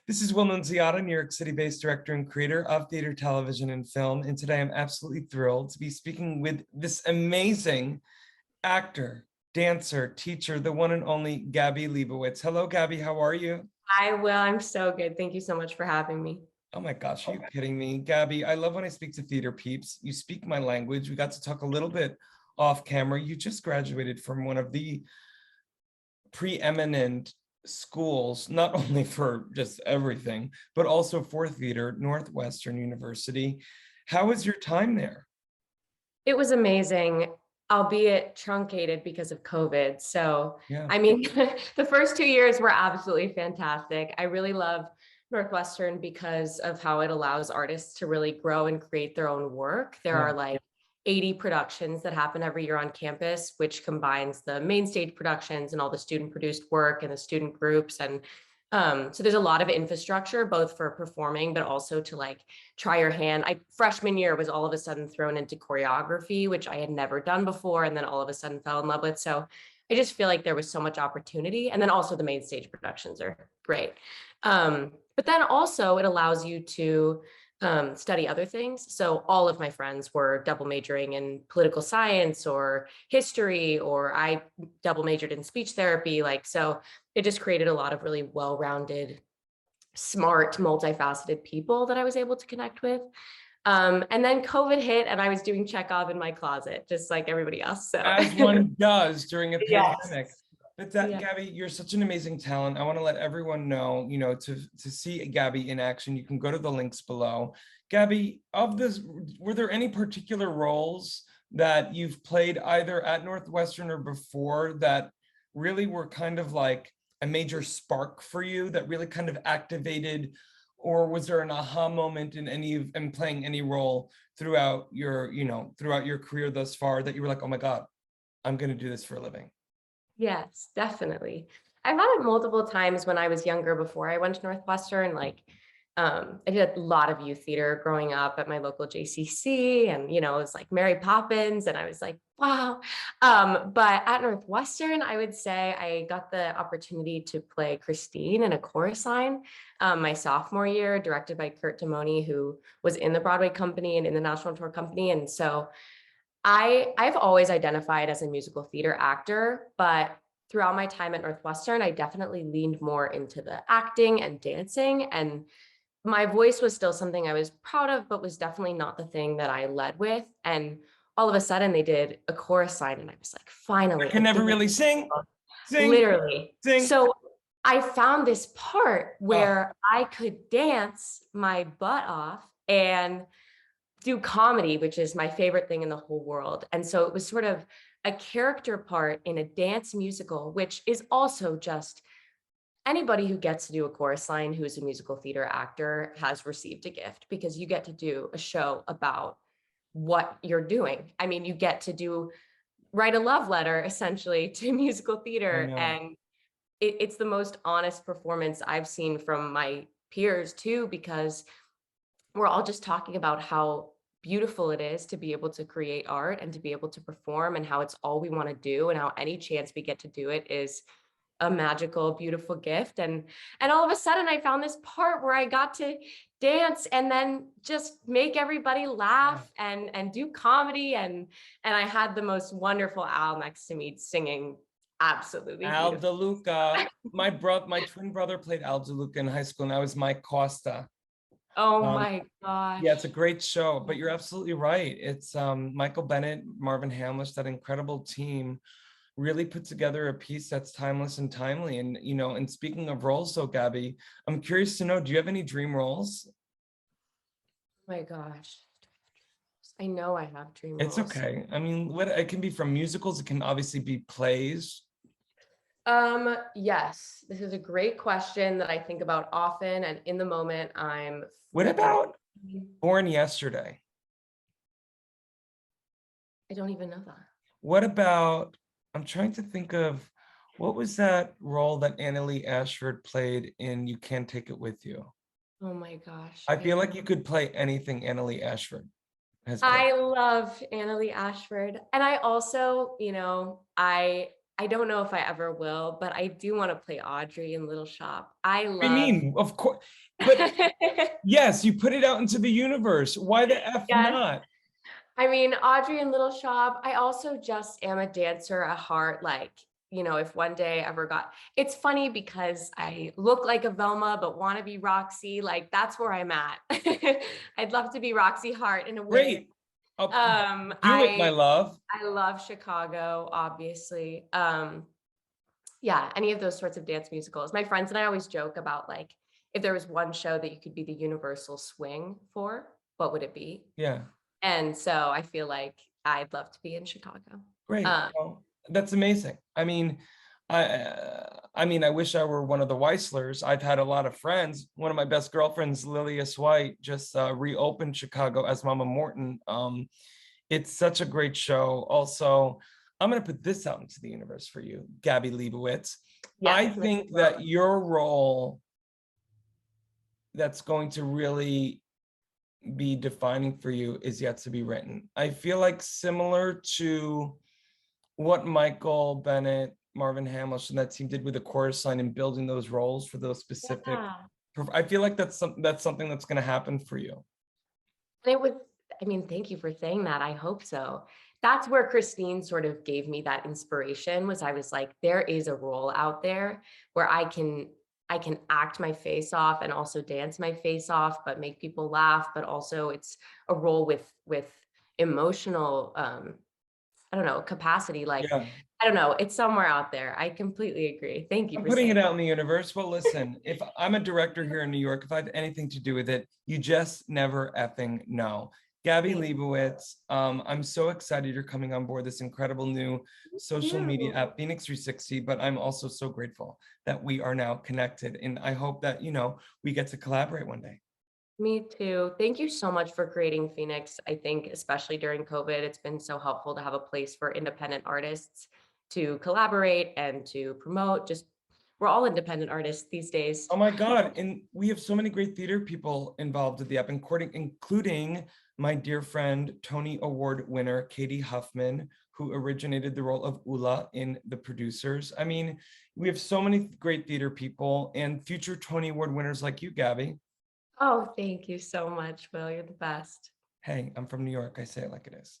This is Will Nunziata, New York City-based director and creator of theater, television, and film. And today I'm absolutely thrilled to be speaking with this amazing actor, dancer, teacher, the one and only GABI LEIBOWITZ. Hello, GABI, how are you? Hi, Will. I'm so good. Thank you so much for having me. Oh my gosh, are you kidding me? GABI, I love when I speak to theater peeps. You speak my language. We got to talk a little bit off camera. You just graduated from one of the preeminent schools, not only for just everything, but also for theater, Northwestern University. How was your time there? It was amazing, albeit truncated because of COVID. So, Yeah. I mean, the first 2 years were absolutely fantastic. I really love Northwestern because of how it allows artists to really grow and create their own work. There are like 80 productions that happen every year on campus, which combines the main stage productions and all the student produced work and the student groups. And so there's a lot of infrastructure, both for performing, but also to like try your hand. Freshman year was all of a sudden thrown into choreography, which I had never done before. And then all of a sudden fell in love with. So I just feel like there was so much opportunity. And then also the main stage productions are great. But then also it allows you to study other things. So all of my friends were double majoring in political science or history, or I double majored in speech therapy. So it just created a lot of really well-rounded, smart, multifaceted people that I was able to connect with. And then COVID hit and I was doing Chekhov in my closet, just like everybody else. So As one does during a pandemic. Yes. But GABI, you're such an amazing talent. I want to let everyone know, to see GABI in action, you can go to the links below. GABI, of this, were there any particular roles that you've played either at Northwestern or before that really were kind of like a major spark for you that really kind of activated, or was there an aha moment in playing any role throughout your, throughout your career thus far that you were like, oh my God, I'm going to do this for a living? Yes, definitely. I've had it multiple times when I was younger before I went to Northwestern. I did a lot of youth theater growing up at my local JCC, and it was like Mary Poppins, and I was like, wow. But at Northwestern, I would say I got the opportunity to play Christine in a chorus line my sophomore year, directed by Kurt Damoni, who was in the Broadway company and in the National Tour company. And so I've always identified as a musical theater actor, but throughout my time at Northwestern, I definitely leaned more into the acting and dancing, and my voice was still something I was proud of, but was definitely not the thing that I led with. And all of a sudden they did a chorus line and I was like, finally. I can never really sing. Literally. Sing. So I found this part where I could dance my butt off and do comedy, which is my favorite thing in the whole world. And so it was sort of a character part in a dance musical, which is also just anybody who gets to do a chorus line who is a musical theater actor has received a gift, because you get to do a show about what you're doing. I mean, you get to write a love letter essentially to musical theater. And it's the most honest performance I've seen from my peers too, because we're all just talking about how beautiful it is to be able to create art and to be able to perform, and how it's all we want to do, and how any chance we get to do it is a magical, beautiful gift. And all of a sudden I found this part where I got to dance and then just make everybody laugh and do comedy. And I had the most wonderful Al next to me singing absolutely Al beautiful. DeLuca. My twin brother played Al DeLuca in high school, and I was Mike Costa. Oh my gosh. Yeah, it's a great show, but you're absolutely right. It's Michael Bennett, Marvin Hamlish, that incredible team really put together a piece that's timeless and timely. And, and speaking of roles, so GABI, I'm curious to know, do you have any dream roles? Oh my gosh. I know I have dream It's roles. okay. I mean, it can be from musicals, it can obviously be plays. Yes, this is a great question that I think about often, and in the moment What about Born Yesterday? I don't even know that. What about, I'm trying to think of, what was that role that Annalee Ashford played in You Can't Take It With You? Oh my gosh. I feel like you could play anything Annalee Ashford has played. I love Annalee Ashford. And I also, I don't know if I ever will, but I do want to play Audrey in Little Shop. I I love. mean, of course, but yes, you put it out into the universe. Why the F Yes. not? I mean, Audrey in Little Shop. I also just am a dancer at heart. Like, if one day I ever got, it's funny because I look like a Velma, but want to be Roxy. Like, that's where I'm at. I'd love to be Roxy Hart in a wig. Great. Oh, Um, do it, my I love. I love Chicago, obviously. Yeah, any of those sorts of dance musicals. My friends and I always joke about like if there was one show that you could be the universal swing for, what would it be? Yeah, And so I feel like I'd love to be in Chicago. great. Uh, Well, that's amazing. I mean, I wish I were one of the Weislers. I've had a lot of friends. One of my best girlfriends, Lilias White, just reopened Chicago as Mama Morton. It's such a great show. Also, I'm going to put this out into the universe for you, Gabby Leibowitz. I yes, Miss think World. that your role that's going to really be defining for you is yet to be written. I feel like similar to what Michael Bennett, Marvin Hamlish, and that team did with the chorus line and building those roles for those specific. Yeah. I feel like that's something that's going to happen for you. And it was, I mean, thank you for saying that. I hope so. That's where Christine sort of gave me that inspiration was I was like, there is a role out there where I can act my face off and also dance my face off, but make people laugh. But also it's a role with emotional I don't know, capacity. Like, Yeah. I don't know, it's somewhere out there. I completely agree. Thank you I'm for putting it saying out in the universe. Well, listen, if I'm a director here in New York, if I had anything to do with it, you just never effing know. Gabby that. Leibowitz, I'm so excited you're coming on board this incredible new social media You. app, FENIX360, but I'm also so grateful that we are now connected. And I hope that, we get to collaborate one day. Me too. Thank you so much for creating Phoenix. I think, especially during COVID, it's been so helpful to have a place for independent artists to collaborate and to promote. Just, we're all independent artists these days. Oh my God. And we have so many great theater people involved with the app, including my dear friend, Tony Award winner, Katie Huffman, who originated the role of Ula in The Producers. I mean, we have so many great theater people and future Tony Award winners like you, Gabby. Oh, thank you so much, Will. You're the best. Hey, I'm from New York. I say it like it is.